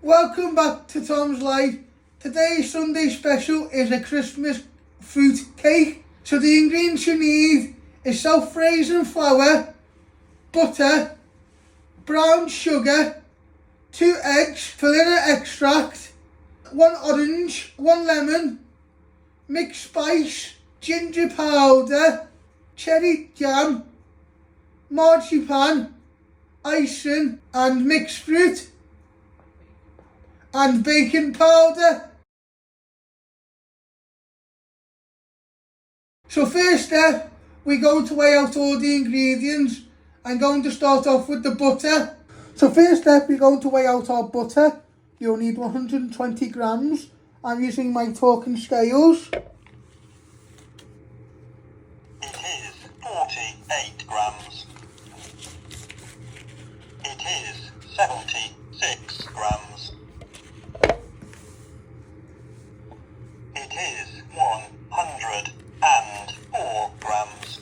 Welcome back to Tom's Life. Today's Sunday special is a Christmas fruit cake. So the ingredients you need is self-raising flour, butter, brown sugar, 2 eggs, vanilla extract, 1 orange, 1 lemon, mixed spice, ginger powder, cherry jam, marzipan, icing and mixed fruit, and baking powder. So first step, we're going to weigh out all the ingredients. I'm going to start off with the butter. So first step, we're going to weigh out our butter. You'll need 120 grams. I'm using my talking scales. It is 48 grams. It is 76 grams. It is 104 grams.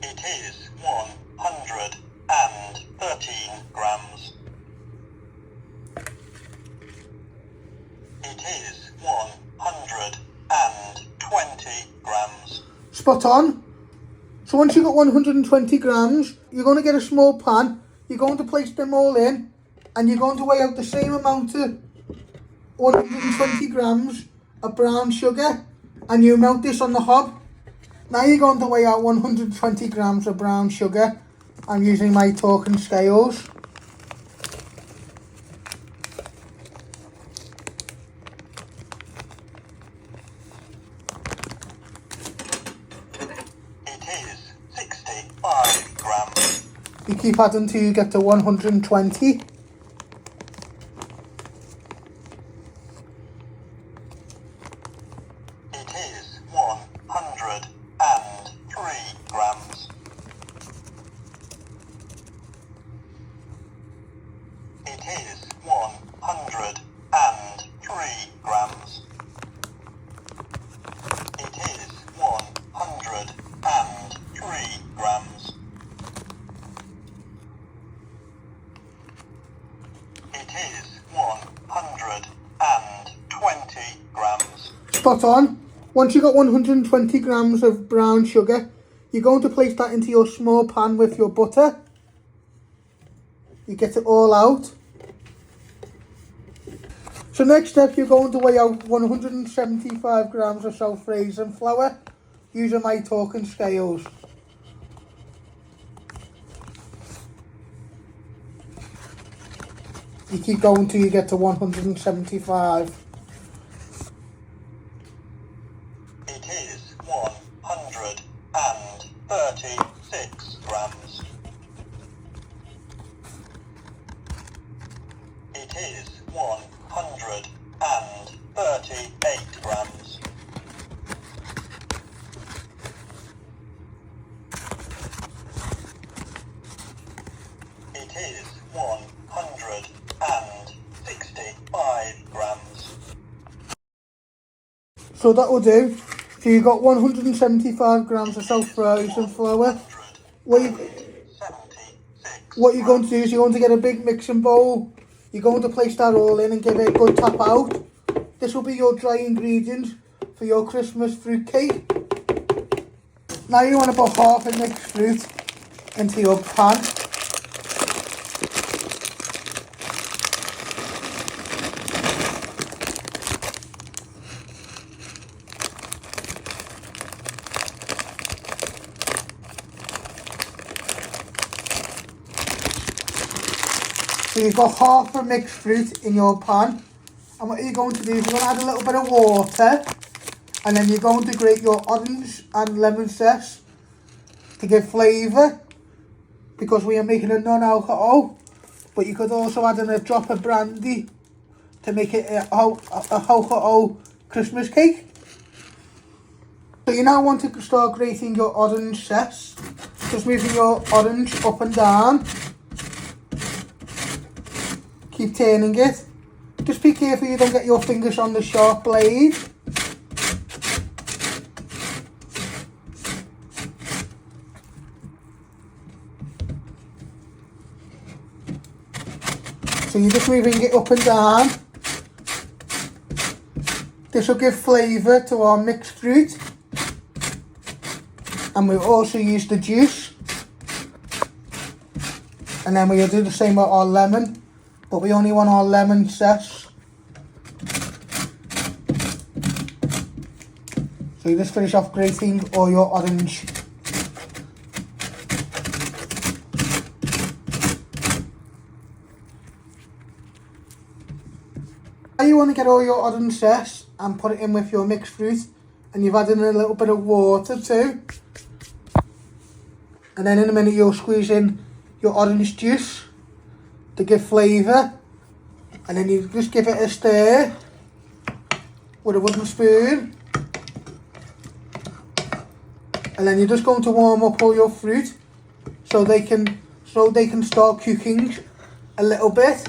It is 113 grams. It is 120 grams. Spot on. So once you've got 120 grams, you're going to get a small pan. You're going to place them all in, and you're going to weigh out the same amount of 120 grams of brown sugar, and you melt this on the hob. Now you're going to weigh out 120 grams of brown sugar. I'm using my talking scales. It is 65 grams. You keep adding till you get to 120. It is 103 grams. It is 103 grams. It is 103 grams. It is 120 grams. Spot on. Once you've got 120 grams of brown sugar, you're going to place that into your small pan with your butter. You get it all out. So next step, you're going to weigh out 175 grams of self-raising flour using my talking scales. You keep going till you get to 175. It is 136 grams. It is 138 grams. It is 165 grams. So that will do. So you've got 175 grams of self-raising flour. What you're going to do is you're going to get a big mixing bowl. You're going to place that all in and give it a good tap out. This will be your dry ingredients for your Christmas fruit cake. Now you want to put half a mixed fruit into your pan. So you've got half a mixed fruit in your pan, and what you're going to do is you're going to add a little bit of water, and then you're going to grate your orange and lemon zest to give flavour, because we are making a non-alcohol, but you could also add in a drop of brandy to make it a alcohol Christmas cake. So you now want to start grating your orange zest, just moving your orange up and down. Keep turning it. Just be careful you don't get your fingers on the sharp blade. So you're just moving it up and down. This will give flavour to our mixed fruit. And we'll also use the juice. And then we'll do the same with our lemon. But we only want our lemon zest. So you just finish off grating all your orange. Now you want to get all your orange zest and put it in with your mixed fruit. And you've added in a little bit of water too. And then in a minute you'll squeeze in your orange juice to give flavour. And then you just give it a stir with a wooden spoon. And then you're just going to warm up all your fruit so they can start cooking a little bit.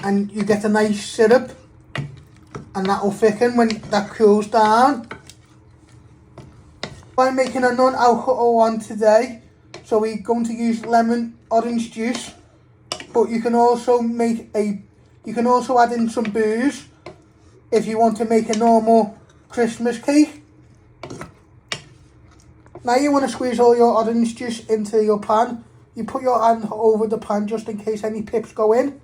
And you get a nice syrup. And that will thicken when that cools down. I'm making a non-alcohol one today. So we're going to use lemon orange juice, but you can also add in some booze if you want to make a normal Christmas cake. Now you want to squeeze all your orange juice into your pan. You put your hand over the pan just in case any pips go in.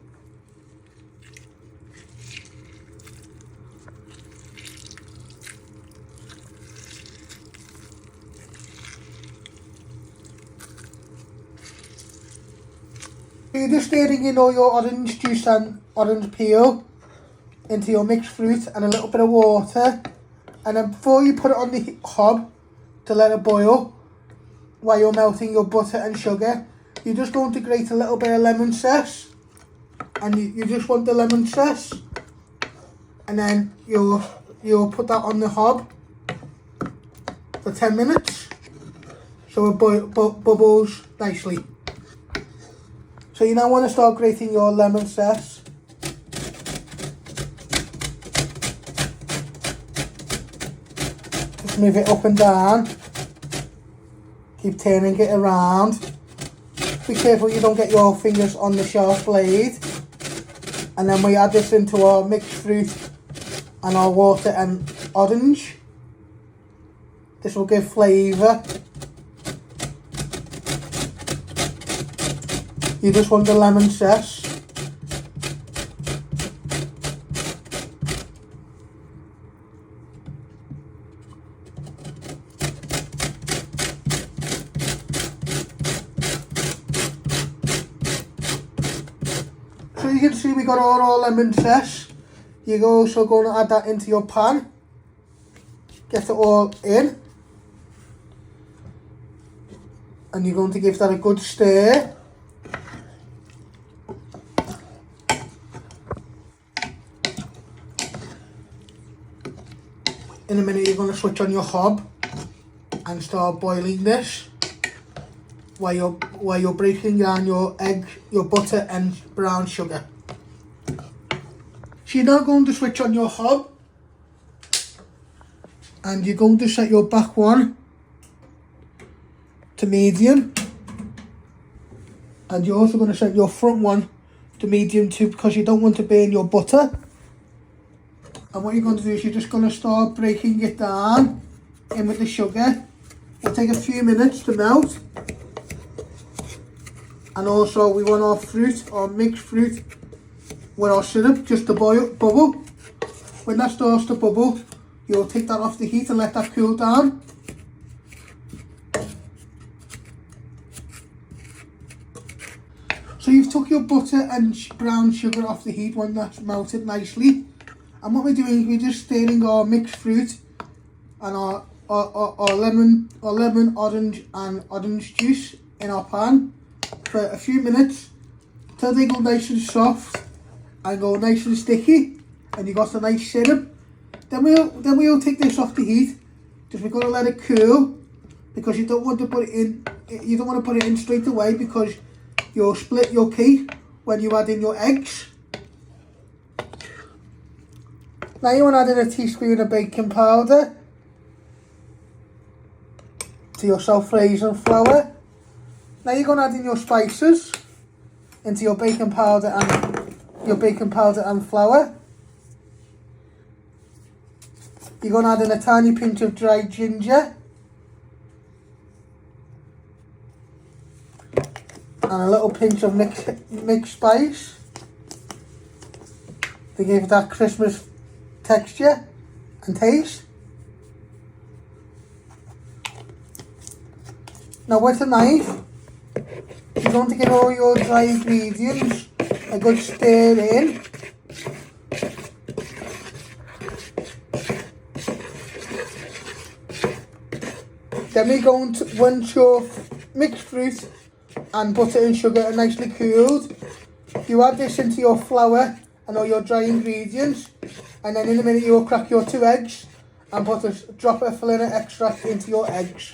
You're just stirring in all your orange juice and orange peel into your mixed fruit and a little bit of water. And then before you put it on the hob to let it boil, while you're melting your butter and sugar, you're just going to grate a little bit of lemon zest. And you just want the lemon zest. And then you'll put that on the hob for 10 minutes. So it bubbles nicely. So you now want to start grating your lemon zest. Just move it up and down. Keep turning it around. Be careful you don't get your fingers on the sharp blade. And then we add this into our mixed fruit and our water and orange. This will give flavour. You just want the lemon zest. So you can see we got all our lemon zest. You're also going to add that into your pan. Get it all in. And you're going to give that a good stir. In a minute you're going to switch on your hob and start boiling this while you're breaking down your egg, your butter and brown sugar. So you're now going to switch on your hob and you're going to set your back one to medium, and you're also going to set your front one to medium too, because you don't want to burn your butter. And what you're going to do is you're just going to start breaking it down in with the sugar. It'll take a few minutes to melt. And also we want our fruit, our mixed fruit, with our syrup just to bubble. When that starts to bubble, you'll take that off the heat and let that cool down. So you've took your butter and brown sugar off the heat when that's melted nicely. And what we're doing is we're just stirring our mixed fruit and our lemon, orange and orange juice in our pan for a few minutes till they go nice and soft and go nice and sticky, and you got a nice syrup. Then we'll take this off the heat. Just we're going to let it cool, because you don't want to put it in. You don't want to put it in straight away, because you'll split your cake when you add in your eggs. Now you want to add in a teaspoon of baking powder to your self-raising flour. Now you're going to add in your spices into your baking powder and your baking powder and flour. You're going to add in a tiny pinch of dried ginger. And a little pinch of mixed spice to give it that Christmas texture and taste. Now with a knife, you're going to give all your dry ingredients a good stir in. Then we're going to, once your mixed fruit and butter and sugar are nicely cooled, you add this into your flour and all your dry ingredients, and then in a minute you'll crack your 2 eggs and put a drop of vanilla extract into your eggs.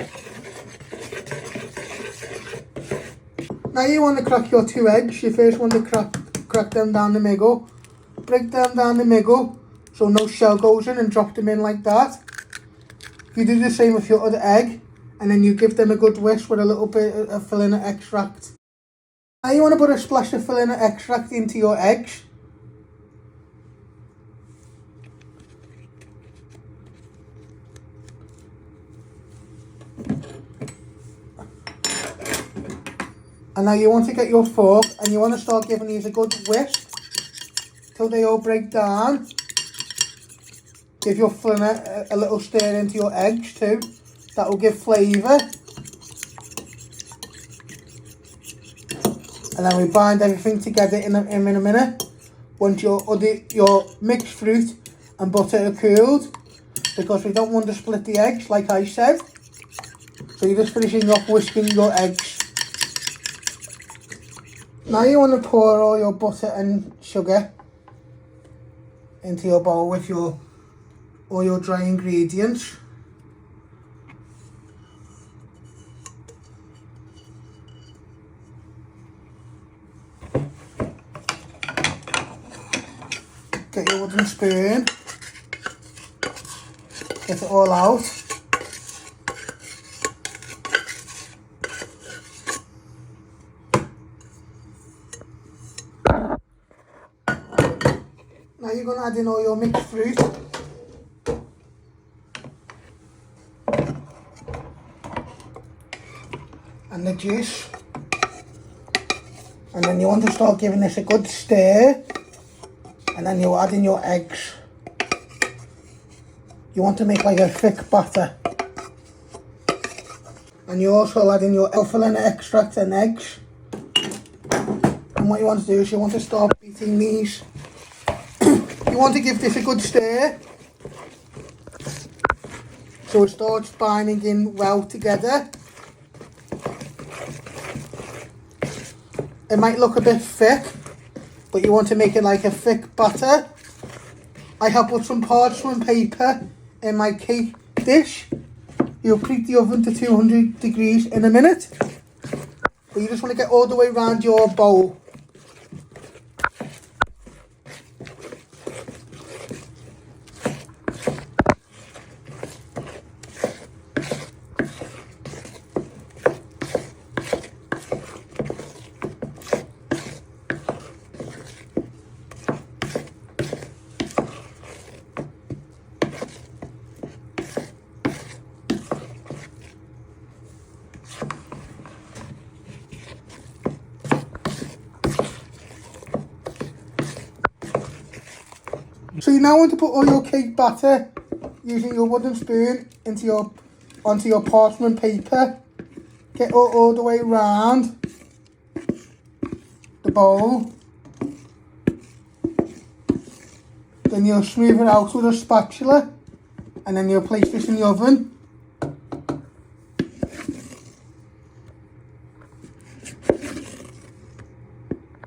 Now you want to crack your 2 eggs, you first want to crack them down the middle, break them down the middle so no shell goes in, and drop them in like that. You do the same with your other egg, and then you give them a good whisk with a little bit of vanilla extract. Now you want to put a splash of vanilla extract into your eggs. And now you want to get your fork and you want to start giving these a good whisk till they all break down. Give your vanilla a little stir into your eggs too. That will give flavour. And then we bind everything together in a minute. Once your mixed fruit and butter are cooled, because we don't want to split the eggs like I said. So you're just finishing off whisking your eggs. Now you want to pour all your butter and sugar into your bowl with all your dry ingredients. Get your wooden spoon, get it all out. Now you're going to add in all your mixed fruit. And the juice. And then you want to start giving this a good stir. And then you add in your eggs. You want to make like a thick batter. And you also add in your vanilla extract and eggs. And what you want to do is you want to start beating these. You want to give this a good stir so it starts binding in well together. It might look a bit thick, but you want to make it like a thick batter. I have put some parchment paper in my cake dish. You'll preheat the oven to 200 degrees in a minute. But you just want to get all the way around your bowl. So you now want to put all your cake batter using your wooden spoon onto your parchment paper. Get all the way around the bowl. Then you'll smooth it out with a spatula, and then you'll place this in the oven.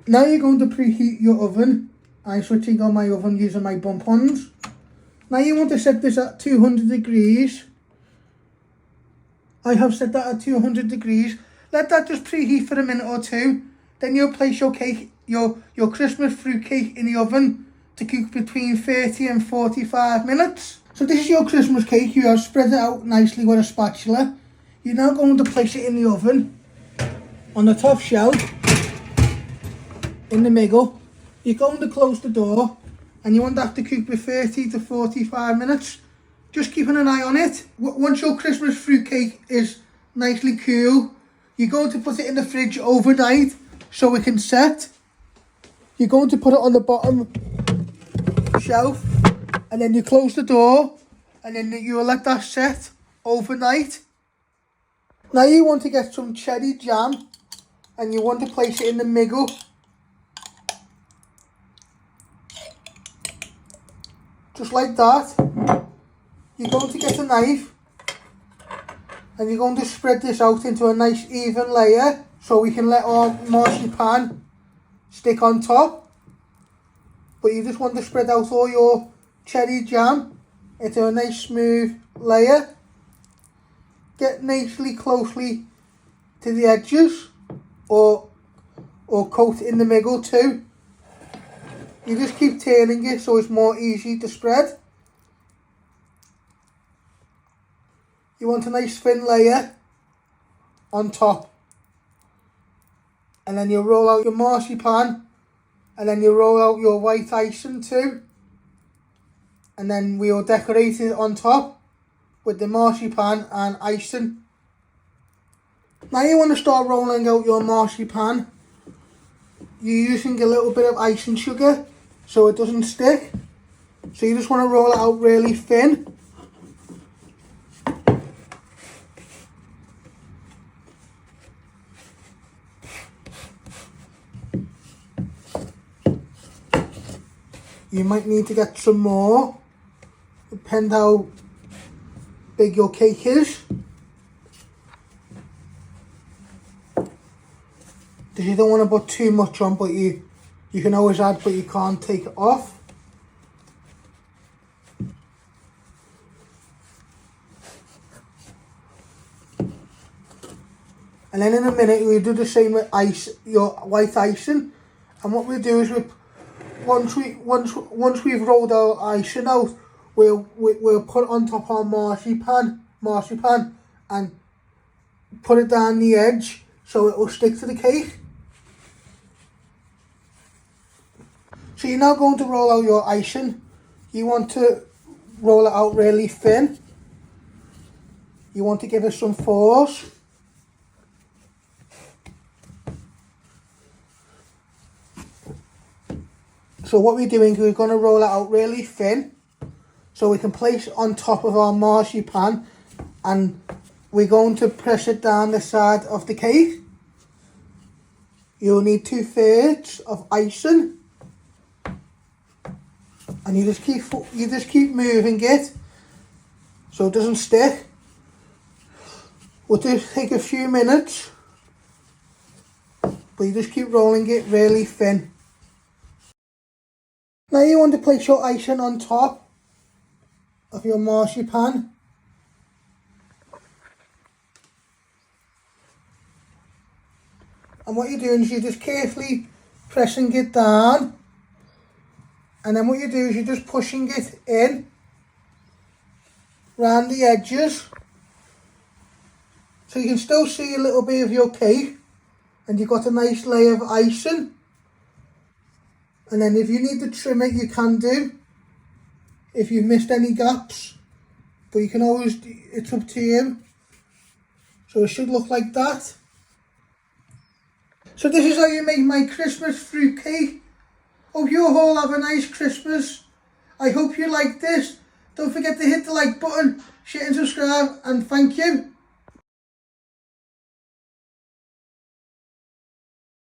Now you're going to preheat your oven. I'm switching on my oven using my bump ons. Now you want to set this at 200 degrees. I have set that at 200 degrees. Let that just preheat for a minute or two. Then you'll place your cake, your Christmas fruit cake in the oven to cook between 30 and 45 minutes. So this is your Christmas cake. You have spread it out nicely with a spatula. You're now going to place it in the oven on the top shelf, in the middle, You're going to close the door and you want that to cook for 30 to 45 minutes. Just keeping an eye on it. Once your Christmas fruitcake is nicely cool, you're going to put it in the fridge overnight so it can set. You're going to put it on the bottom shelf and then you close the door and then you'll let that set overnight. Now you want to get some cherry jam and you want to place it in the middle. Just like that. You're going to get a knife and you're going to spread this out into a nice even layer so we can let our marzipan stick on top. But you just want to spread out all your cherry jam into a nice smooth layer. Get nicely closely to the edges or coat in the middle too. You just keep turning it so it's more easy to spread. You want a nice thin layer on top. And then you roll out your marzipan. And then you roll out your white icing too. And then we'll decorate it on top with the marzipan and icing. Now you want to start rolling out your marzipan. You're using a little bit of icing sugar so it doesn't stick. So you just want to roll it out really thin. You might need to get some more, depending how big your cake is. Because you don't want to put too much on, but you can always add, but you can't take it off. And then in a minute we'll do the same with your white icing. And what we'll do is once we've rolled our icing out, we'll put it on top of our marzipan and put it down the edge so it will stick to the cake. So you're now going to roll out your icing. You want to roll it out really thin. You want to give it some force. So what we're doing is we're going to roll it out really thin so we can place it on top of our marzipan and we're going to press it down the side of the cake. You'll need 2/3 of icing and you just keep moving it so it doesn't stick. We'll just take a few minutes, but you just keep rolling it really thin. Now you want to place your icing on top of your marzipan. And what you're doing is you're just carefully pressing it down. And then what you do is you're just pushing it in round the edges. So you can still see a little bit of your cake. And you've got a nice layer of icing. And then if you need to trim it, you can do, if you've missed any gaps. But you can always, it's up to you. So it should look like that. So this is how you make my Christmas fruitcake. Hope you all have a nice Christmas. I hope you like this. Don't forget to hit the like button, share and subscribe, and thank you.